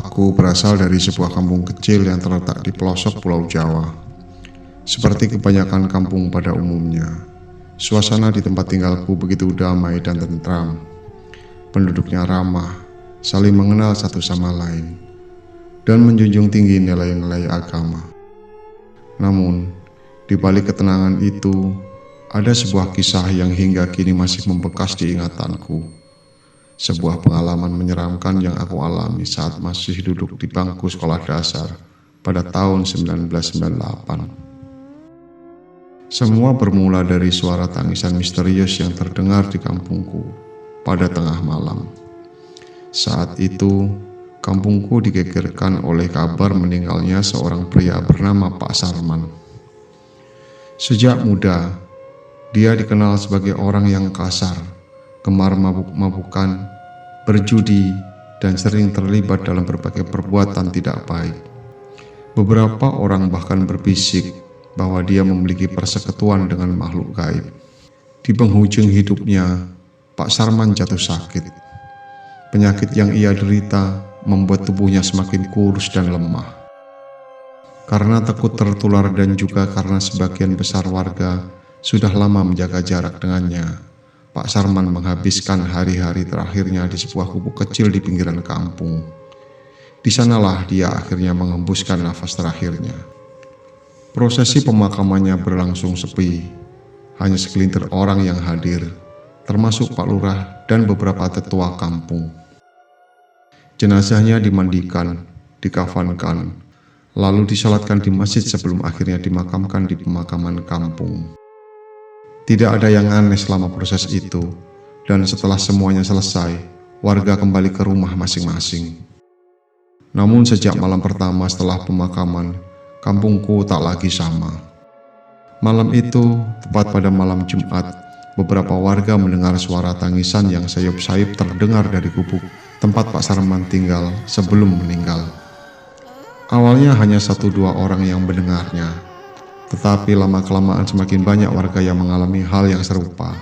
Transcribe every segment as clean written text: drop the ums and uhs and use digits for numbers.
Aku berasal dari sebuah kampung kecil yang terletak di pelosok Pulau Jawa. Seperti kebanyakan kampung pada umumnya, suasana di tempat tinggalku begitu damai dan tentram. Penduduknya ramah, saling mengenal satu sama lain, dan menjunjung tinggi nilai-nilai agama. Namun, di balik ketenangan itu, ada sebuah kisah yang hingga kini masih membekas di ingatanku. Sebuah pengalaman menyeramkan yang aku alami saat masih duduk di bangku sekolah dasar pada tahun 1998. Semua bermula dari suara tangisan misterius yang terdengar di kampungku pada tengah malam. Saat itu, kampungku digegerkan oleh kabar meninggalnya seorang pria bernama Pak Sarman. Sejak muda, dia dikenal sebagai orang yang kasar, gemar mabuk-mabukan, berjudi, dan sering terlibat dalam berbagai perbuatan tidak baik. Beberapa orang bahkan berbisik bahwa dia memiliki persekutuan dengan makhluk gaib. Di penghujung hidupnya, Pak Sarman jatuh sakit. Penyakit yang ia derita membuat tubuhnya semakin kurus dan lemah. Karena takut tertular dan juga karena sebagian besar warga sudah lama menjaga jarak dengannya, Pak Sarman menghabiskan hari-hari terakhirnya di sebuah gubuk kecil di pinggiran kampung. Di sanalah dia akhirnya menghembuskan nafas terakhirnya. Prosesi pemakamannya berlangsung sepi. Hanya segelintir orang yang hadir, termasuk Pak Lurah dan beberapa tetua kampung. Jenazahnya dimandikan, dikafankan, lalu disolatkan di masjid sebelum akhirnya dimakamkan di pemakaman kampung. Tidak ada yang aneh selama proses itu, dan setelah semuanya selesai, warga kembali ke rumah masing-masing. Namun sejak malam pertama setelah pemakaman, kampungku tak lagi sama. Malam itu, tepat pada malam Jumat, beberapa warga mendengar suara tangisan yang sayup-sayup terdengar dari gubuk tempat Pak Sarman tinggal sebelum meninggal. Awalnya hanya 1-2 orang yang mendengarnya, tetapi lama-kelamaan semakin banyak warga yang mengalami hal yang serupa.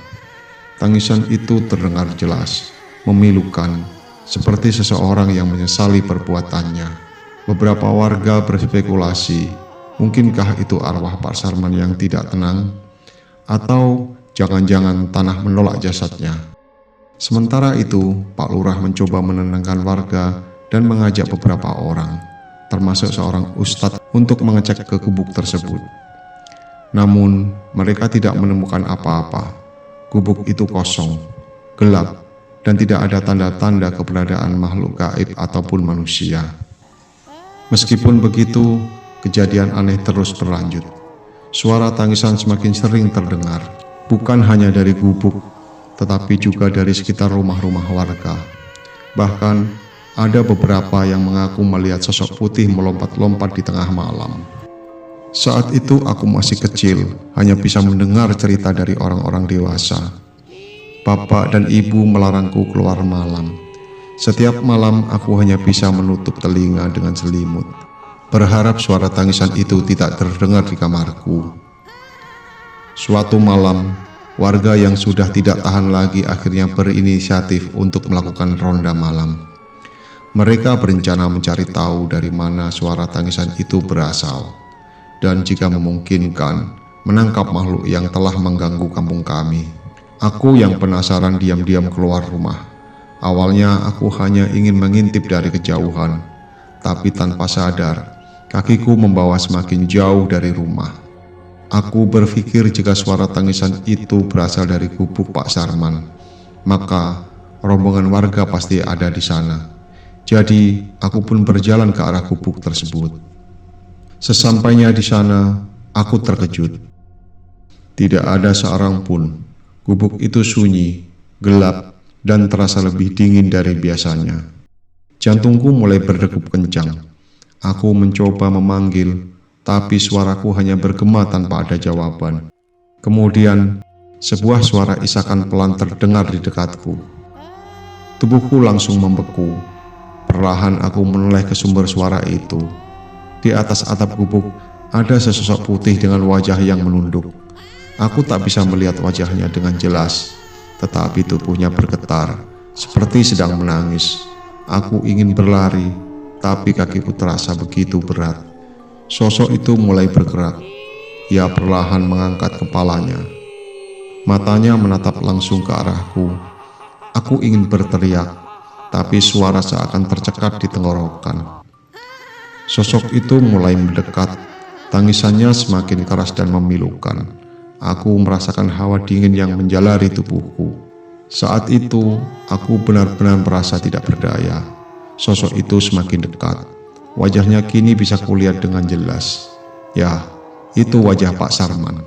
Tangisan itu terdengar jelas, memilukan, seperti seseorang yang menyesali perbuatannya. Beberapa warga berspekulasi, mungkinkah itu arwah Pak Sarman yang tidak tenang? Atau jangan-jangan tanah menolak jasadnya? Sementara itu, Pak Lurah mencoba menenangkan warga dan mengajak beberapa orang, termasuk seorang ustadz, untuk mengecek ke gubuk tersebut. Namun, mereka tidak menemukan apa-apa. Gubuk itu kosong, gelap, dan tidak ada tanda-tanda keberadaan makhluk gaib ataupun manusia. Meskipun begitu, kejadian aneh terus berlanjut. Suara tangisan semakin sering terdengar, bukan hanya dari gubuk, tetapi juga dari sekitar rumah-rumah warga. Bahkan, ada beberapa yang mengaku melihat sosok putih melompat-lompat di tengah malam. Saat itu aku masih kecil, hanya bisa mendengar cerita dari orang-orang dewasa. Bapak dan ibu melarangku keluar malam. Setiap malam aku hanya bisa menutup telinga dengan selimut, berharap suara tangisan itu tidak terdengar di kamarku. Suatu malam, warga yang sudah tidak tahan lagi akhirnya berinisiatif untuk melakukan ronda malam. Mereka berencana mencari tahu dari mana suara tangisan itu berasal, dan jika memungkinkan, menangkap makhluk yang telah mengganggu kampung kami. Aku yang penasaran diam-diam keluar rumah. Awalnya aku hanya ingin mengintip dari kejauhan, tapi tanpa sadar, kakiku membawa semakin jauh dari rumah. Aku berpikir jika suara tangisan itu berasal dari gubuk Pak Sarman, maka rombongan warga pasti ada di sana. Jadi, aku pun berjalan ke arah gubuk tersebut. Sesampainya di sana, aku terkejut. Tidak ada seorang pun. Gubuk itu sunyi, gelap, dan terasa lebih dingin dari biasanya. Jantungku mulai berdegup kencang. Aku mencoba memanggil, tapi suaraku hanya bergema tanpa ada jawaban. Kemudian, sebuah suara isakan pelan terdengar di dekatku. Tubuhku langsung membeku. Perlahan aku menoleh ke sumber suara itu. Di atas atap gubuk ada sesosok putih dengan wajah yang menunduk. Aku tak bisa melihat wajahnya dengan jelas, tetapi tubuhnya bergetar, seperti sedang menangis. Aku ingin berlari, tapi kakiku terasa begitu berat. Sosok itu mulai bergerak. Ia perlahan mengangkat kepalanya. Matanya menatap langsung ke arahku. Aku ingin berteriak, tapi suara seakan tercekat di tenggorokan. Sosok itu mulai mendekat. Tangisannya semakin keras dan memilukan. Aku merasakan hawa dingin yang menjalari tubuhku. Saat itu, aku benar-benar merasa tidak berdaya. Sosok itu semakin dekat. Wajahnya kini bisa kulihat dengan jelas. Ya, itu wajah Pak Sarman.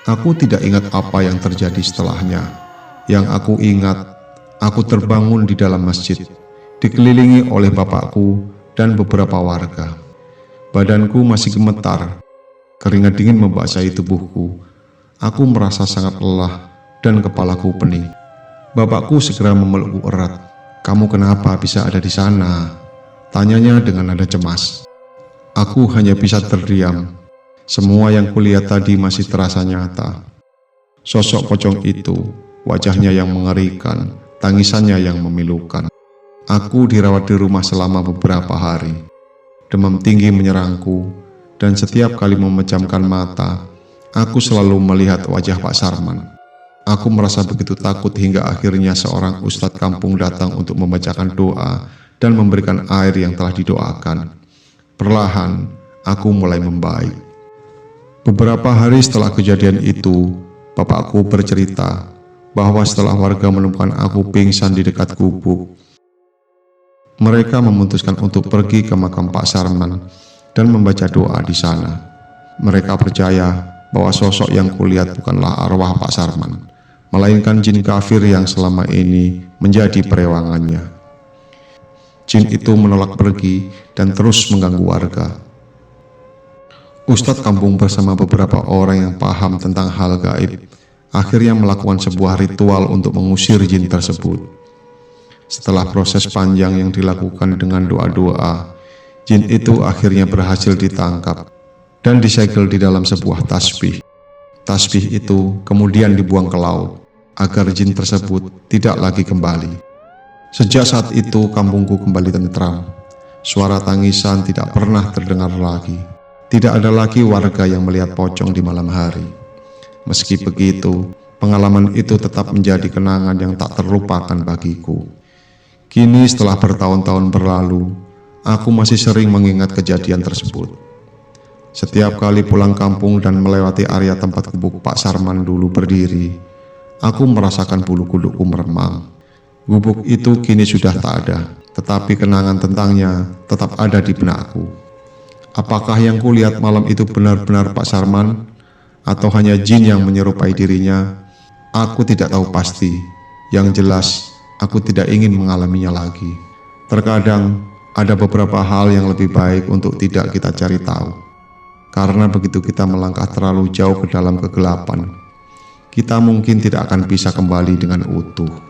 Aku tidak ingat apa yang terjadi setelahnya. Yang aku ingat, aku terbangun di dalam masjid, dikelilingi oleh bapakku dan beberapa warga. Badanku masih gemetar, keringat dingin membasahi tubuhku. Aku merasa sangat lelah dan kepalaku pening. Bapakku segera memelukku erat. "Kamu kenapa bisa ada di sana?" tanyanya dengan nada cemas. Aku hanya bisa terdiam. Semua yang kulihat tadi masih terasa nyata. Sosok pocong itu, wajahnya yang mengerikan, tangisannya yang memilukan. Aku dirawat di rumah selama beberapa hari. Demam tinggi menyerangku, dan setiap kali memejamkan mata, aku selalu melihat wajah Pak Sarman. Aku merasa begitu takut hingga akhirnya seorang ustadz kampung datang untuk membacakan doa dan memberikan air yang telah didoakan. Perlahan, aku mulai membaik. Beberapa hari setelah kejadian itu, bapakku bercerita bahwa setelah warga menemukan aku pingsan di dekat gubuk, mereka memutuskan untuk pergi ke makam Pak Sarman dan membaca doa di sana. Mereka percaya bahwa sosok yang kulihat bukanlah arwah Pak Sarman, melainkan jin kafir yang selama ini menjadi perewangannya. Jin itu menolak pergi dan terus mengganggu warga. Ustadz kampung bersama beberapa orang yang paham tentang hal gaib akhirnya melakukan sebuah ritual untuk mengusir jin tersebut. Setelah proses panjang yang dilakukan dengan doa-doa, jin itu akhirnya berhasil ditangkap dan disegel di dalam sebuah tasbih. Tasbih itu kemudian dibuang ke laut agar jin tersebut tidak lagi kembali. Sejak saat itu kampungku kembali tentram. Suara tangisan tidak pernah terdengar lagi. Tidak ada lagi warga yang melihat pocong di malam hari. Meski begitu, pengalaman itu tetap menjadi kenangan yang tak terlupakan bagiku. Kini setelah bertahun-tahun berlalu, aku masih sering mengingat kejadian tersebut. Setiap kali pulang kampung dan melewati area tempat gubuk Pak Sarman dulu berdiri, aku merasakan bulu kudukku meremang. Gubuk itu kini sudah tak ada, tetapi kenangan tentangnya tetap ada di benakku. Apakah yang kulihat malam itu benar-benar Pak Sarman, atau hanya jin yang menyerupai dirinya? Aku tidak tahu pasti. Yang jelas, aku tidak ingin mengalaminya lagi. Terkadang ada beberapa hal yang lebih baik untuk tidak kita cari tahu. Karena begitu kita melangkah terlalu jauh ke dalam kegelapan, kita mungkin tidak akan bisa kembali dengan utuh.